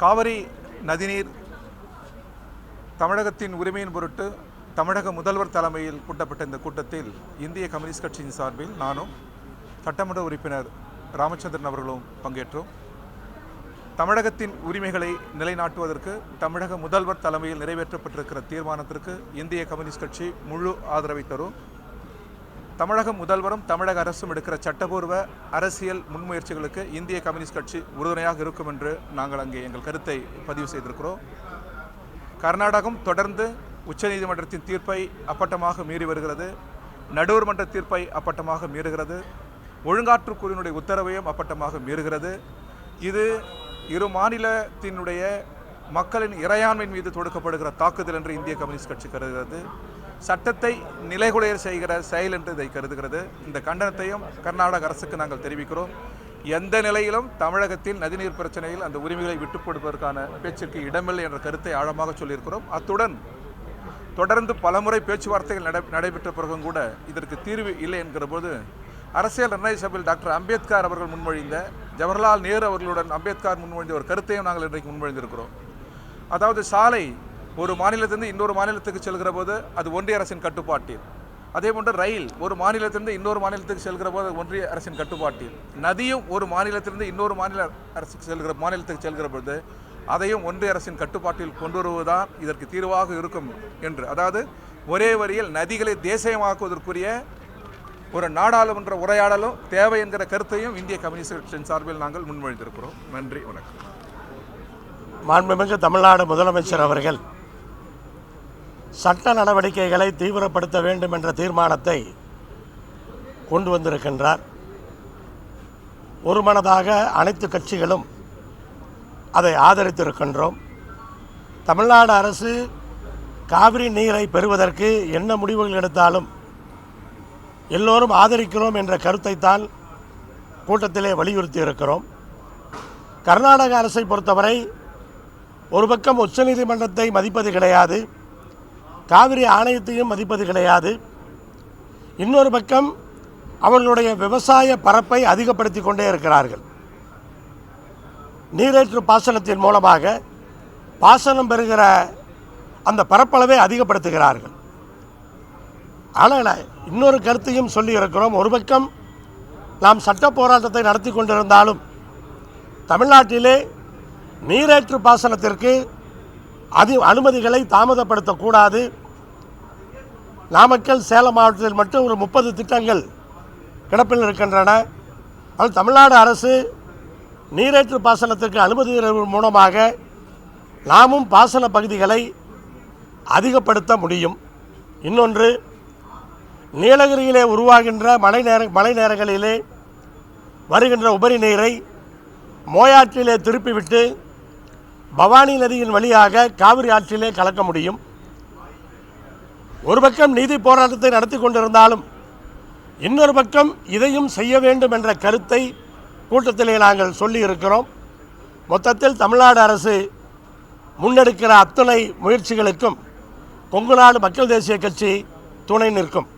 காவிரி நதிநீர் தமிழகத்தின் உரிமையின் பொருட்டு தமிழக முதல்வர் தலைமையில் கூட்டப்பட்ட இந்த கூட்டத்தில் இந்திய கம்யூனிஸ்ட் கட்சியின் சார்பில் நானும் சட்டமன்ற உறுப்பினர் ராமச்சந்திரன் அவர்களும் பங்கேற்றோம். தமிழகத்தின் உரிமைகளை நிலைநாட்டுவதற்கு தமிழக முதல்வர் தலைமையில் நிறைவேற்றப்பட்டிருக்கிற தீர்மானத்திற்கு இந்திய கம்யூனிஸ்ட் கட்சி முழு ஆதரவை தரும். தமிழக முதல்வரும் தமிழக அரசும் எடுக்கிற சட்டபூர்வ அரசியல் முன்முயற்சிகளுக்கு இந்திய கம்யூனிஸ்ட் கட்சி உறுதுணையாக இருக்கும் என்று நாங்கள் அங்கே எங்கள் கருத்தை பதிவு செய்திருக்கிறோம். கர்நாடகம் தொடர்ந்து உச்சநீதிமன்றத்தின் தீர்ப்பை அப்பட்டமாக மீறி வருகிறது. நடுவர் மன்ற தீர்ப்பை அப்பட்டமாக மீறுகிறது. ஒழுங்காற்றுக்குழுவினுடைய உத்தரவையும் அப்பட்டமாக மீறுகிறது. இது இரு மாநிலத்தினுடைய மக்களின் இறையாண்மை மீது தொடுக்கப்படுகிற தாக்குதல் என்று இந்திய கம்யூனிஸ்ட் கட்சி கருதுகிறது. சட்டத்தை நிலைகுலைய செய்கிற செயல் என்று இதை கருதுகிறது. இந்த கண்டனத்தையும் கர்நாடக அரசுக்கு நாங்கள் தெரிவிக்கிறோம். எந்த நிலையிலும் தமிழகத்தில் நதிநீர் பிரச்சனையில் அந்த உரிமைகளை விட்டுக் கொடுப்பதற்கான பேச்சிற்கு இடமில்லை என்ற கருத்தை ஆழமாக சொல்லியிருக்கிறோம். அத்துடன் தொடர்ந்து பலமுறை பேச்சுவார்த்தைகள் நடைபெற்ற பிறகும் கூட இதற்கு தீர்வு இல்லை என்கிற போது அரசியல் நிர்ணய சபையில் டாக்டர் அம்பேத்கர் அவர்கள் முன்மொழிந்த, ஜவஹர்லால் நேரு அவர்களுடன் அம்பேத்கர் முன்மொழிந்த ஒரு கருத்தையும் நாங்கள் இன்றைக்கு முன்மொழிந்திருக்கிறோம். அதாவது சாலை ஒரு மாநிலத்திலிருந்து இன்னொரு மாநிலத்துக்கு செல்கிற போது அது ஒன்றிய அரசின் கட்டுப்பாட்டில், அதேபோன்று ரயில் ஒரு மாநிலத்திலிருந்து இன்னொரு மாநிலத்துக்கு செல்கிற போது ஒன்றிய அரசின் கட்டுப்பாட்டில், நதியும் ஒரு மாநிலத்திலிருந்து இன்னொரு மாநிலத்துக்கு செல்கிற பொழுது அதையும் ஒன்றிய அரசின் கட்டுப்பாட்டில் கொண்டு வருவதுதான் இதற்கு தீர்வாக இருக்கும் என்று, அதாவது ஒரே வரியில் நதிகளை தேசியமாக்குவதற்குரிய ஒரு நாடாளுமன்ற உரையாடலும் தேவை என்கிற கருத்தையும் இந்திய கம்யூனிஸ்ட் கட்சியின் சார்பில் நாங்கள் முன்மொழிந்திருக்கிறோம். நன்றி, வணக்கம். மாண்புமிகு தமிழ்நாடு முதலமைச்சர் அவர்கள் சட்ட நடவடிக்கைகளை தீவிரப்படுத்த வேண்டும் என்ற தீர்மானத்தை கொண்டு வந்திருக்கின்றார். ஒருமனதாக அனைத்து கட்சிகளும் அதை ஆதரித்திருக்கின்றோம். தமிழ்நாடு அரசு காவிரி நீரை பெறுவதற்கு என்ன முடிவுகள் எடுத்தாலும் எல்லோரும் ஆதரிக்கிறோம் என்ற கருத்தைத்தான் கூட்டத்திலே வலியுறுத்தி இருக்கிறோம். கர்நாடக அரசை பொறுத்தவரை ஒரு பக்கம் உச்சநீதிமன்றத்தை மதிப்பது கிடையாது, காவிரி ஆணையத்தையும் மதிப்பது கிடையாது. இன்னொரு பக்கம் அவர்களுடைய விவசாய பரப்பை அதிகப்படுத்தி கொண்டே இருக்கிறார்கள். நீரேற்று பாசனத்தின் மூலமாக பாசனம் பெறுகிற அந்த பரப்பளவை அதிகப்படுத்துகிறார்கள். ஆனால் இன்னொரு கருத்தையும் சொல்லி இருக்கிறோம். ஒரு பக்கம் நாம் சட்ட போராட்டத்தை நடத்தி கொண்டிருந்தாலும் தமிழ்நாட்டிலே நீரேற்று பாசனத்திற்கு அனுமதிகளை தாமதப்படுத்தக்கூடாது. நாமக்கல், சேலம் மாவட்டத்தில் மட்டும் ஒரு 30 திட்டங்கள் கிடப்பில் இருக்கின்றன. அது தமிழ்நாடு அரசு நீரேற்று பாசனத்திற்கு அனுமதி மூலமாக நாமும் பாசன பகுதிகளை அதிகப்படுத்த முடியும். இன்னொன்று, நீலகிரியிலே உருவாகின்ற மழை நேரங்களிலே வருகின்ற உபரி நீரை மோயாற்றிலே திருப்பிவிட்டு பவானி நதியின் வழியாக காவிரி ஆற்றிலே கலக்க முடியும். ஒரு பக்கம் நீதி போராட்டத்தை நடத்தி கொண்டிருந்தாலும் இன்னொரு பக்கம் இதையும் செய்ய வேண்டும் என்ற கருத்தை கூட்டத்திலே நாங்கள் சொல்லி இருக்கிறோம். மொத்தத்தில் தமிழ்நாடு அரசு முன்னெடுக்கிற அத்தனை முயற்சிகளுக்கும் கொங்கு நாடு மக்கள் தேசிய கட்சி துணை நிற்கும்.